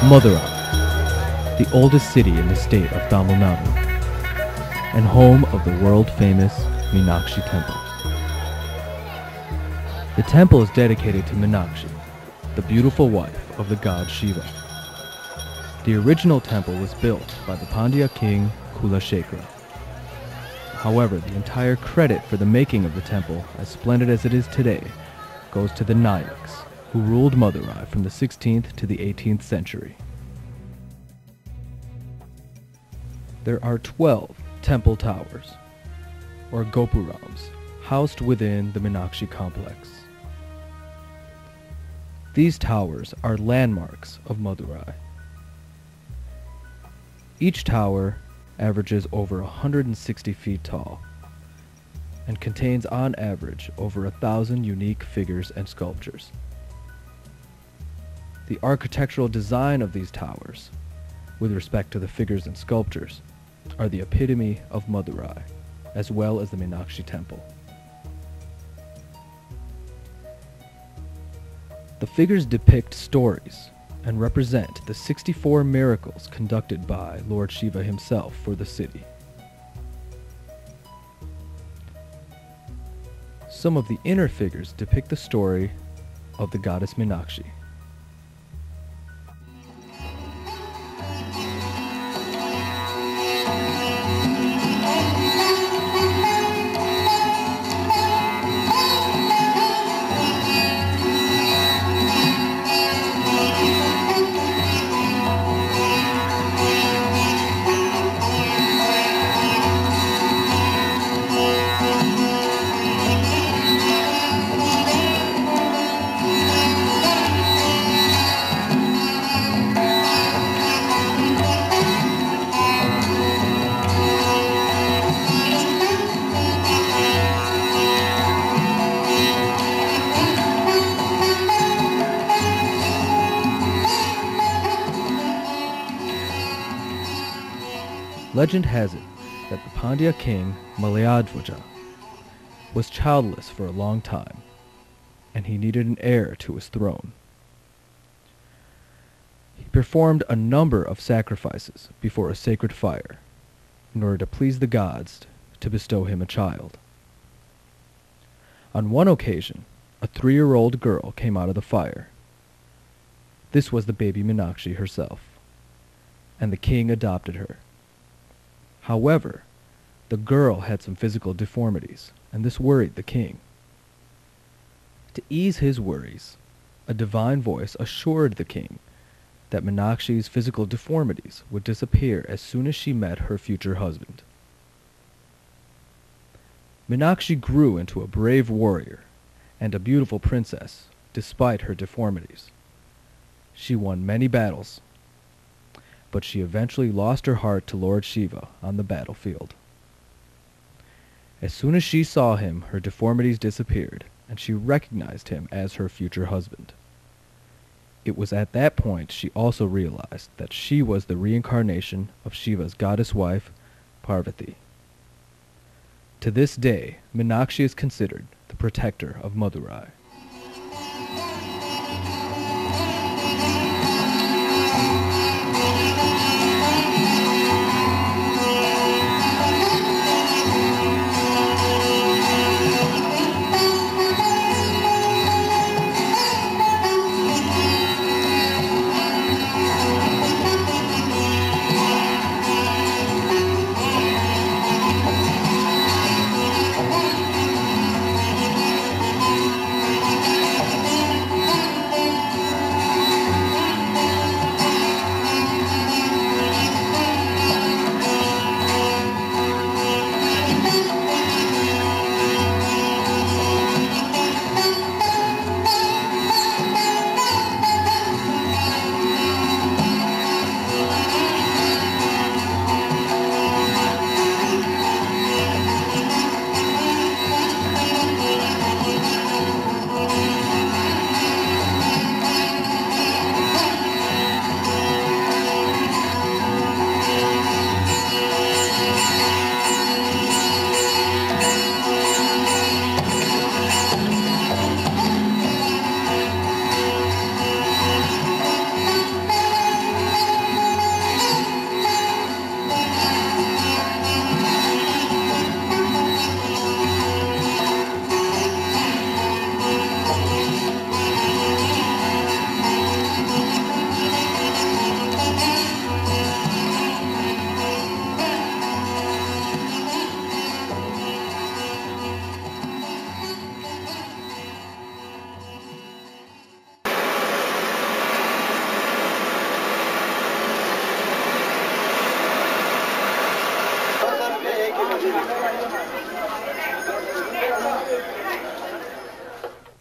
Madurai, the oldest city in the state of Tamil Nadu, and home of the world-famous Meenakshi Temple. The temple is dedicated to Meenakshi, the beautiful wife of the god Shiva. The original temple was built by the Pandya king Kulashekara. However, the entire credit for the making of the temple, as splendid as it is today, goes to the Nayaks, who ruled Madurai from the 16th to the 18th century. There are 12 temple towers, or gopurams, housed within the Meenakshi complex. These towers are landmarks of Madurai. Each tower averages over 160 feet tall and contains on average over 1,000 unique figures and sculptures. The architectural design of these towers, with respect to the figures and sculptures, are the epitome of Madurai, as well as the Meenakshi Temple. The figures depict stories and represent the 64 miracles conducted by Lord Shiva himself for the city. Some of the inner figures depict the story of the goddess Meenakshi. Legend has it that the Pandya king Malayadhwaja was childless for a long time, and he needed an heir to his throne. He performed a number of sacrifices before a sacred fire in order to please the gods to bestow him a child. On one occasion, a 3-year-old girl came out of the fire. This was the baby Meenakshi herself, and the king adopted her. However, the girl had some physical deformities, and this worried the king. To ease his worries, a divine voice assured the king that Meenakshi's physical deformities would disappear as soon as she met her future husband. Meenakshi grew into a brave warrior and a beautiful princess, despite her deformities. She won many battles, but she eventually lost her heart to Lord Shiva on the battlefield. As soon as she saw him, her deformities disappeared, and she recognized him as her future husband. It was at that point she also realized that she was the reincarnation of Shiva's goddess wife, Parvati. To this day, Meenakshi is considered the protector of Madurai.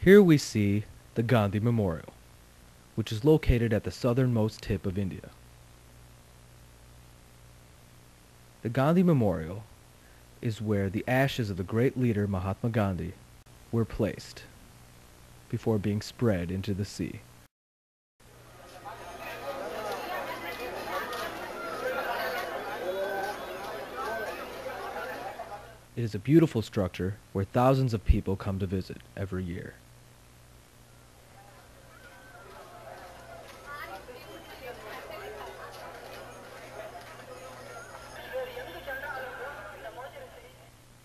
Here we see the Gandhi Memorial, which is located at the southernmost tip of India. The Gandhi Memorial is where the ashes of the great leader Mahatma Gandhi were placed before being spread into the sea. It is a beautiful structure where thousands of people come to visit every year.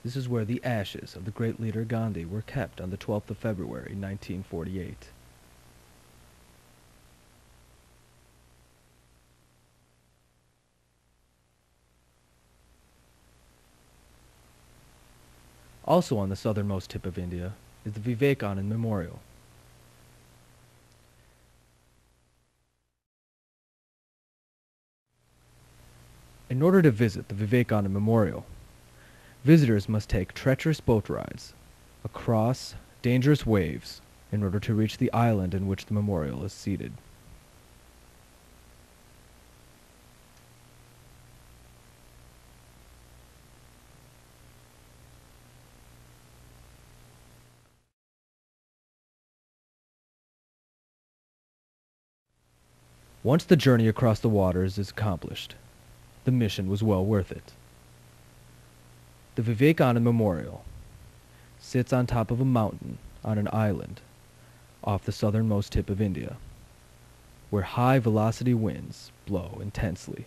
This is where the ashes of the great leader Gandhi were kept on the 12th of February, 1948. Also on the southernmost tip of India is the Vivekanand Memorial. In order to visit the Vivekanand Memorial, visitors must take treacherous boat rides across dangerous waves in order to reach the island in which the memorial is seated. Once the journey across the waters is accomplished, the mission was well worth it. The Vivekanand Memorial sits on top of a mountain on an island off the southernmost tip of India, where high velocity winds blow intensely.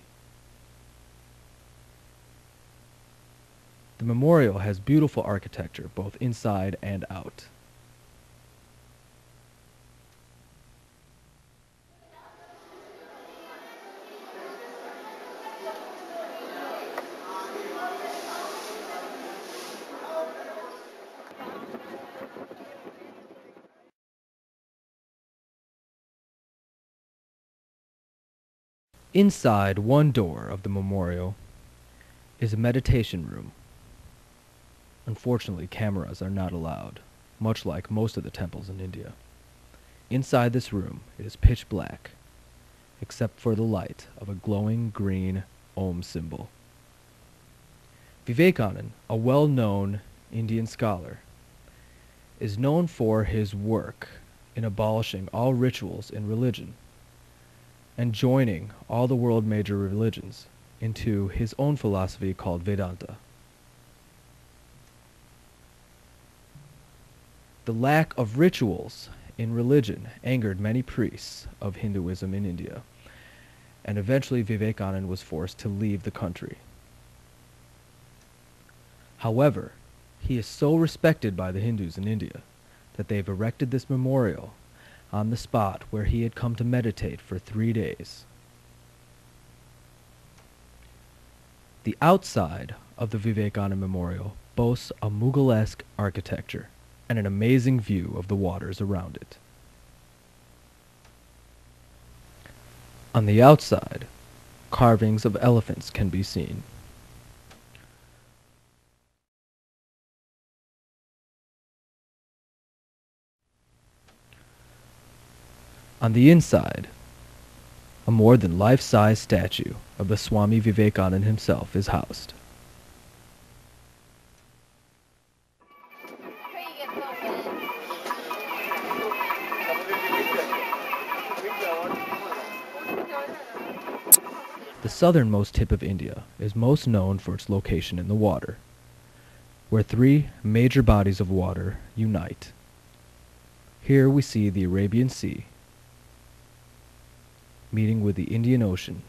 The memorial has beautiful architecture both inside and out. Inside one door of the memorial is a meditation room. Unfortunately, cameras are not allowed, much like most of the temples in India. Inside this room, it is pitch black, except for the light of a glowing green Om symbol. Vivekanand, a well-known Indian scholar, is known for his work in abolishing all rituals in religion and joining all the world major religions into his own philosophy called Vedanta. The lack of rituals in religion angered many priests of Hinduism in India, and eventually Vivekanand was forced to leave the country. However, he is so respected by the Hindus in India that they've erected this memorial on the spot where he had come to meditate for 3 days. The outside of the Vivekanand Memorial boasts a Mughalesque architecture and an amazing view of the waters around it. On the outside, carvings of elephants can be seen. On the inside, a more than life-size statue of the Swami Vivekanand himself is housed. The southernmost tip of India is most known for its location in the water, where 3 major bodies of water unite. Here we see the Arabian Sea meeting with the Indian Ocean,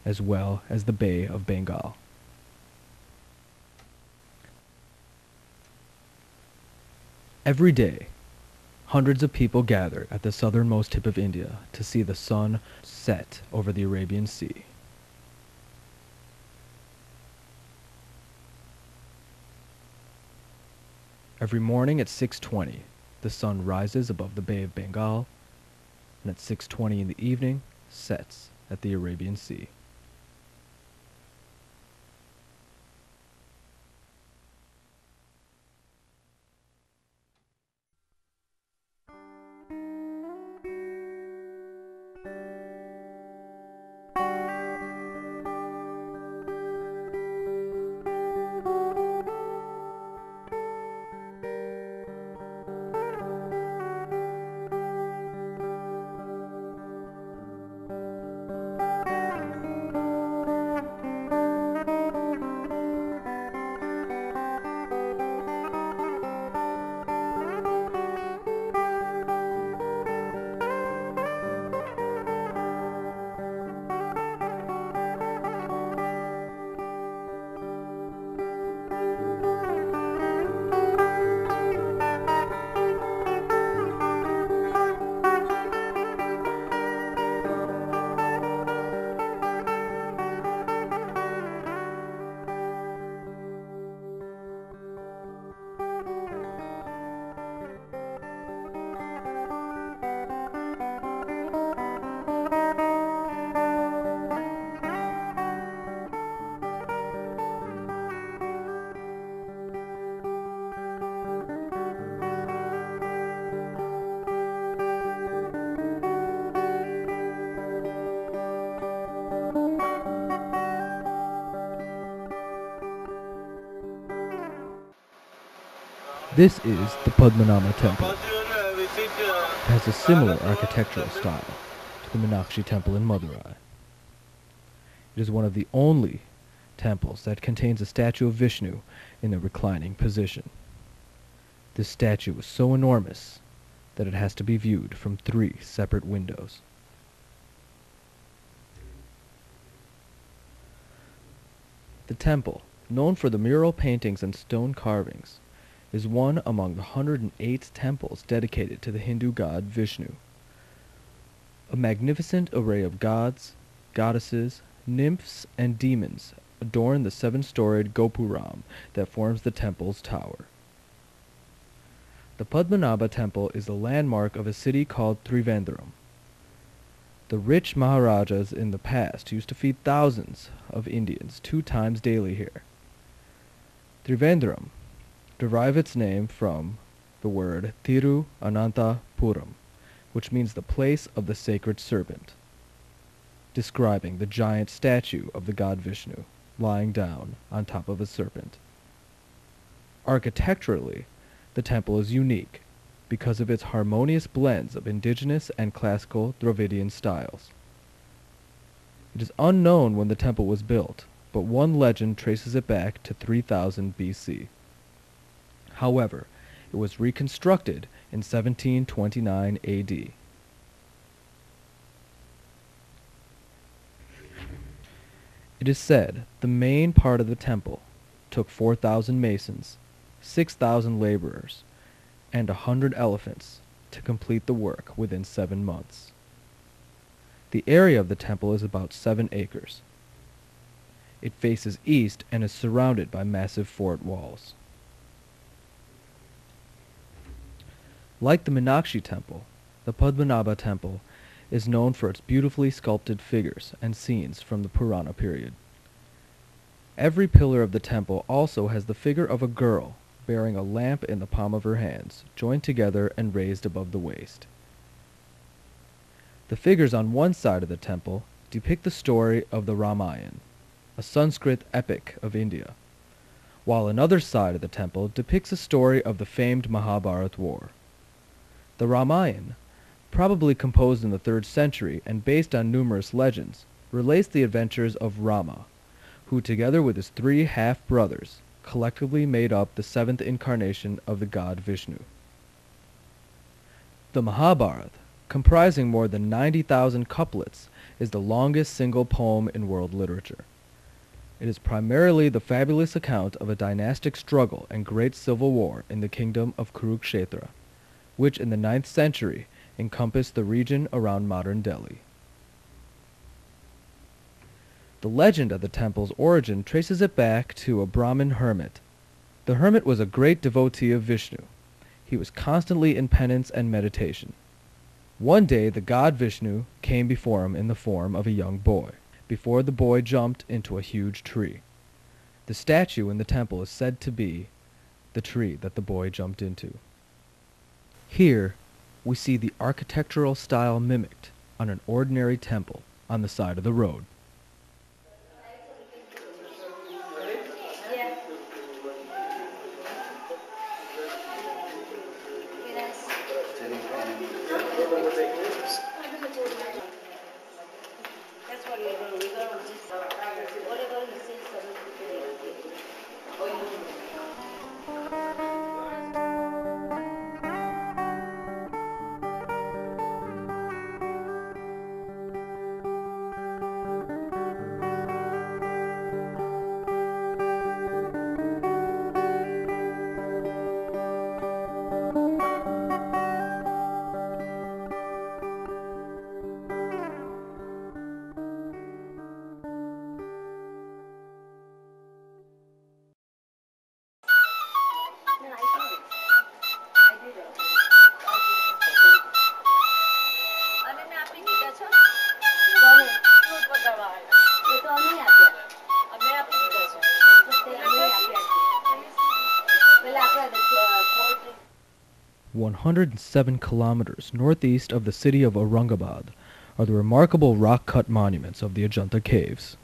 as well as the Bay of Bengal. Every day, hundreds of people gather at the southernmost tip of India to see the sun set over the Arabian Sea. Every morning at 6:20, the sun rises above the Bay of Bengal, and at 6:20 in the evening, sets at the Arabian Sea. This is the Padmanabha Temple. It has a similar architectural style to the Meenakshi Temple in Madurai. It is one of the only temples that contains a statue of Vishnu in a reclining position. This statue is so enormous that it has to be viewed from 3 separate windows. The temple, known for the mural paintings and stone carvings, is one among the 108 temples dedicated to the Hindu god Vishnu. A magnificent array of gods, goddesses, nymphs, and demons adorn the 7-storied gopuram that forms the temple's tower. The Padmanabha Temple is the landmark of a city called Trivandrum. The rich Maharajas in the past used to feed thousands of Indians 2 times daily here. Trivandrum derives its name from the word Thiru Anantapuram, which means the place of the sacred serpent, describing the giant statue of the god Vishnu lying down on top of a serpent. Architecturally, the temple is unique because of its harmonious blends of indigenous and classical Dravidian styles. It is unknown when the temple was built, but one legend traces it back to 3000 BC. However, it was reconstructed in 1729 AD. It is said the main part of the temple took 4,000 masons, 6,000 laborers, and 100 elephants to complete the work within 7 months. The area of the temple is about 7 acres. It faces east and is surrounded by massive fort walls. Like the Meenakshi Temple, the Padmanabha Temple is known for its beautifully sculpted figures and scenes from the Purana period. Every pillar of the temple also has the figure of a girl bearing a lamp in the palm of her hands, joined together and raised above the waist. The figures on one side of the temple depict the story of the Ramayana, a Sanskrit epic of India, while another side of the temple depicts a story of the famed Mahabharata war. The Ramayana, probably composed in the 3rd century and based on numerous legends, relates the adventures of Rama, who together with his 3 half-brothers collectively made up the 7th incarnation of the god Vishnu. The Mahabharata, comprising more than 90,000 couplets, is the longest single poem in world literature. It is primarily the fabulous account of a dynastic struggle and great civil war in the kingdom of Kurukshetra, which in the 9th century encompassed the region around modern Delhi. The legend of the temple's origin traces it back to a Brahmin hermit. The hermit was a great devotee of Vishnu. He was constantly in penance and meditation. One day the god Vishnu came before him in the form of a young boy, before the boy jumped into a huge tree. The statue in the temple is said to be the tree that the boy jumped into. Here, we see the architectural style mimicked on an ordinary temple on the side of the road. Well, 107 kilometers northeast of the city of Aurangabad are the remarkable rock-cut monuments of the Ajanta Caves.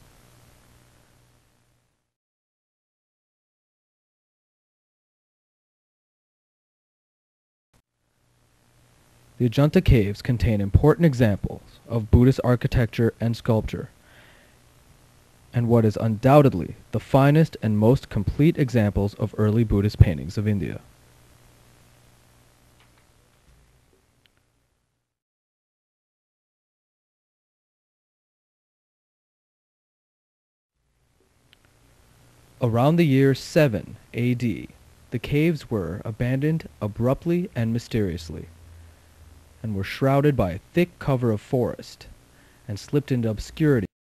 The Ajanta caves contain important examples of Buddhist architecture and sculpture, and what is undoubtedly the finest and most complete examples of early Buddhist paintings of India. Around the year 7 AD, the caves were abandoned abruptly and mysteriously, and were shrouded by a thick cover of forest, and slipped into obscurity